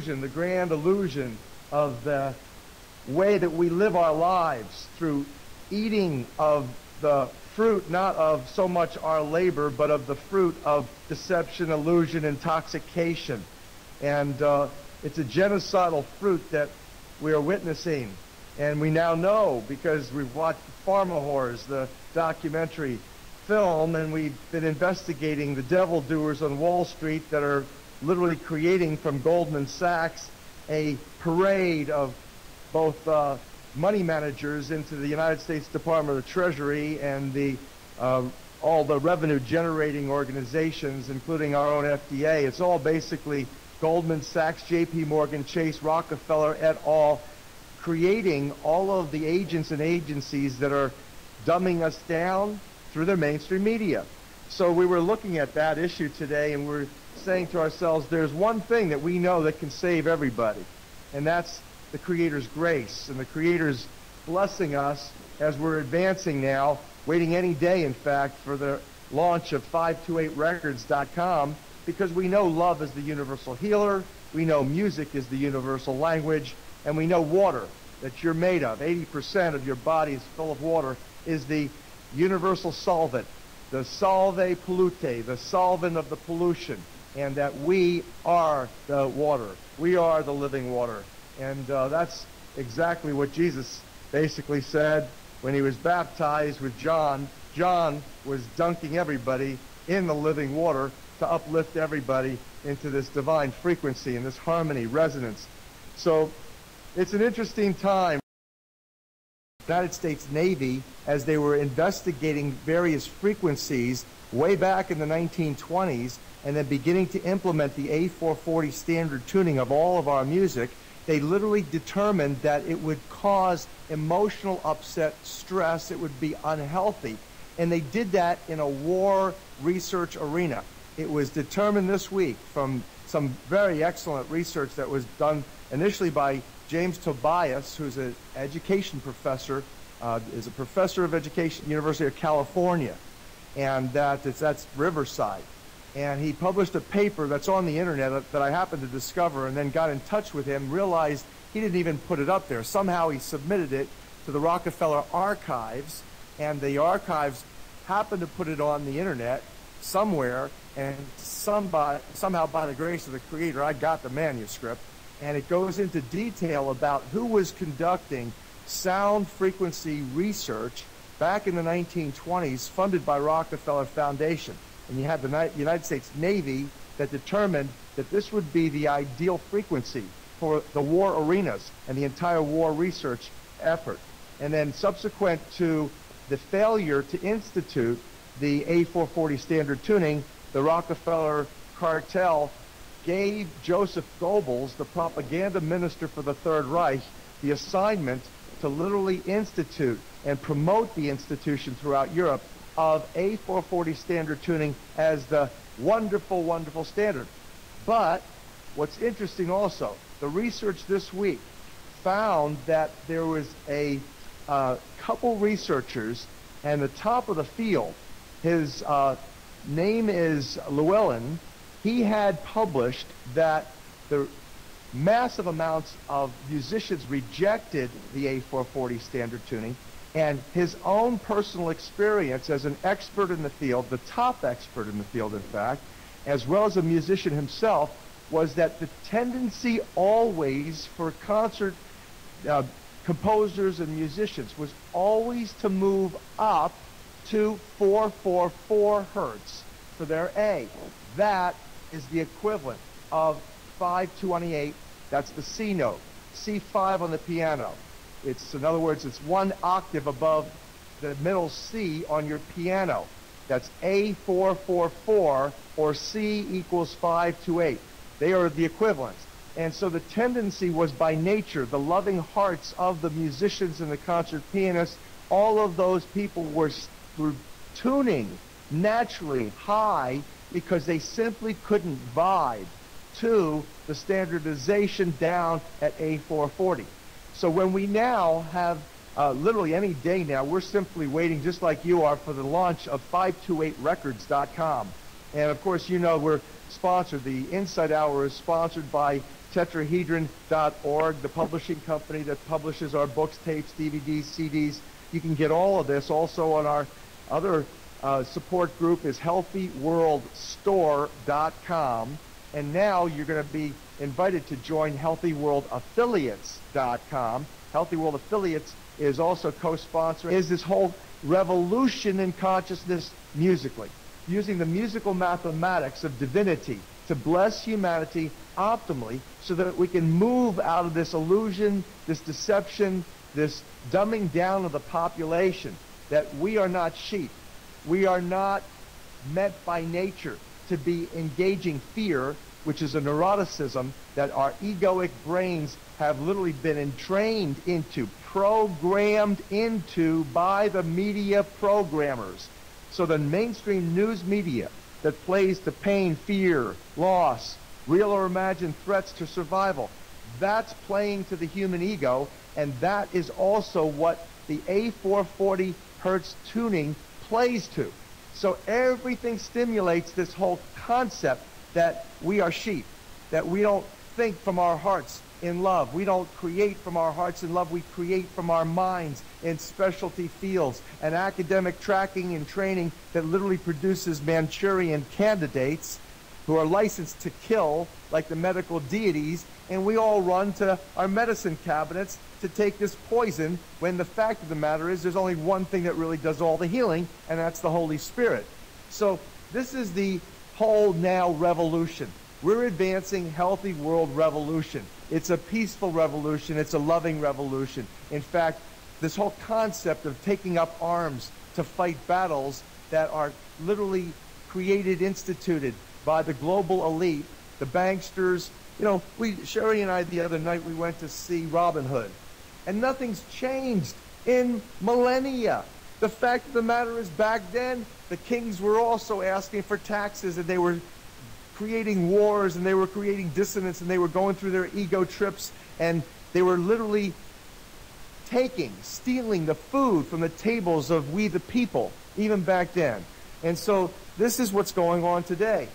The grand illusion of the way that we live our lives through eating of the fruit, not of so much our labor, but of the fruit of deception, illusion, intoxication. And it's a genocidal fruit that we are witnessing. And we now know, because we've watched Pharma Whores, the documentary film, and we've been investigating the devil doers on Wall Street that are literally creating from Goldman Sachs a parade of both money managers into the United States Department of the Treasury and all the revenue generating organizations, including our own FDA. It's all basically Goldman Sachs, JP Morgan, Chase, Rockefeller et al. Creating all of the agents and agencies that are dumbing us down through their mainstream media. So we were looking at that issue today, and we're saying to ourselves, there's one thing that we know that can save everybody, and that's the Creator's grace and the Creator's blessing us as we're advancing now, waiting any day, in fact, for the launch of 528records.com, because we know love is the universal healer, we know music is the universal language, and we know water that you're made of, 80% of your body is full of water, is the universal solvent, the solve pollute, the solvent of the pollution, and that we are the water. We are the living water. And that's exactly what Jesus basically said when he was baptized with John. John was dunking everybody in the living water to uplift everybody into this divine frequency and this harmony, resonance. So it's an interesting time. The United States Navy, as they were investigating various frequencies way back in the 1920s, and then beginning to implement the A440 standard tuning of all of our music, they literally determined that it would cause emotional upset, stress, it would be unhealthy. And they did that in a war research arena. It was determined this week from some very excellent research that was done initially by James Tobias, who's an education professor, is a professor of education, University of California, and that's Riverside. And he published a paper that's on the internet that I happened to discover, and then got in touch with him, realized he didn't even put it up there. Somehow he submitted it to the Rockefeller archives, and the archives happened to put it on the internet somewhere, and somehow by the grace of the Creator, I got the manuscript, and it goes into detail about who was conducting sound frequency research back in the 1920s, funded by Rockefeller Foundation. And you had the United States Navy that determined that this would be the ideal frequency for the war arenas and the entire war research effort. And then subsequent to the failure to institute the A440 standard tuning, the Rockefeller cartel gave Joseph Goebbels, the propaganda minister for the Third Reich, the assignment to literally institute and promote the institution throughout Europe of A440 standard tuning as the wonderful, wonderful standard. But what's interesting also, the research this week found that there was a couple researchers, and the top of the field, his name is Llewellyn, he had published that the massive amounts of musicians rejected the A440 standard tuning, and his own personal experience as an expert in the field, the top expert in the field in fact, as well as a musician himself, was that the tendency always for concert composers and musicians was always to move up to 444 hertz for their A. That is the equivalent of 528, that's the C note, C5 on the piano. It's, in other words, it's one octave above the middle C on your piano. That's A444, or C equals 528. They are the equivalents. And so the tendency was by nature, the loving hearts of the musicians and the concert pianists, all of those people were tuning naturally high because they simply couldn't vibe to the standardization down at A440. So when we now have literally any day now, we're simply waiting, just like you are, for the launch of 528records.com. And of course, you know, we're sponsored. The Insight Hour is sponsored by tetrahedron.org, the publishing company that publishes our books, tapes, DVDs, CDs. You can get all of this. Also on our other support group is healthyworldstore.com. And now you're going to be invited to join healthyworldaffiliates.com. Healthy World Affiliates is also co-sponsoring is this whole revolution in consciousness musically, using the musical mathematics of divinity to bless humanity optimally so that we can move out of this illusion, this deception, this dumbing down of the population, that we are not sheep. We are not meant by nature to be engaging fear, which is a neuroticism that our egoic brains have literally been entrained into, programmed into by the media programmers. So the mainstream news media that plays to pain, fear, loss, real or imagined threats to survival, that's playing to the human ego, and that is also what the A440 hertz tuning plays to. So everything stimulates this whole concept that we are sheep, that we don't think from our hearts in love. We don't create from our hearts in love. We create from our minds in specialty fields and academic tracking and training that literally produces Manchurian candidates who are licensed to kill like the medical deities, and we all run to our medicine cabinets to take this poison when the fact of the matter is there's only one thing that really does all the healing, and that's the Holy Spirit. So this is the whole now revolution. We're advancing healthy world revolution. It's a peaceful revolution. It's a loving revolution. In fact, this whole concept of taking up arms to fight battles that are literally created, instituted by the global elite, the banksters. You know, Sherri and I the other night, we went to see Robin Hood, and nothing's changed in millennia. The fact of the matter is, back then, the kings were also asking for taxes, and they were creating wars, and they were creating dissonance, and they were going through their ego trips, and they were literally stealing the food from the tables of we the people, even back then. And so this is what's going on today.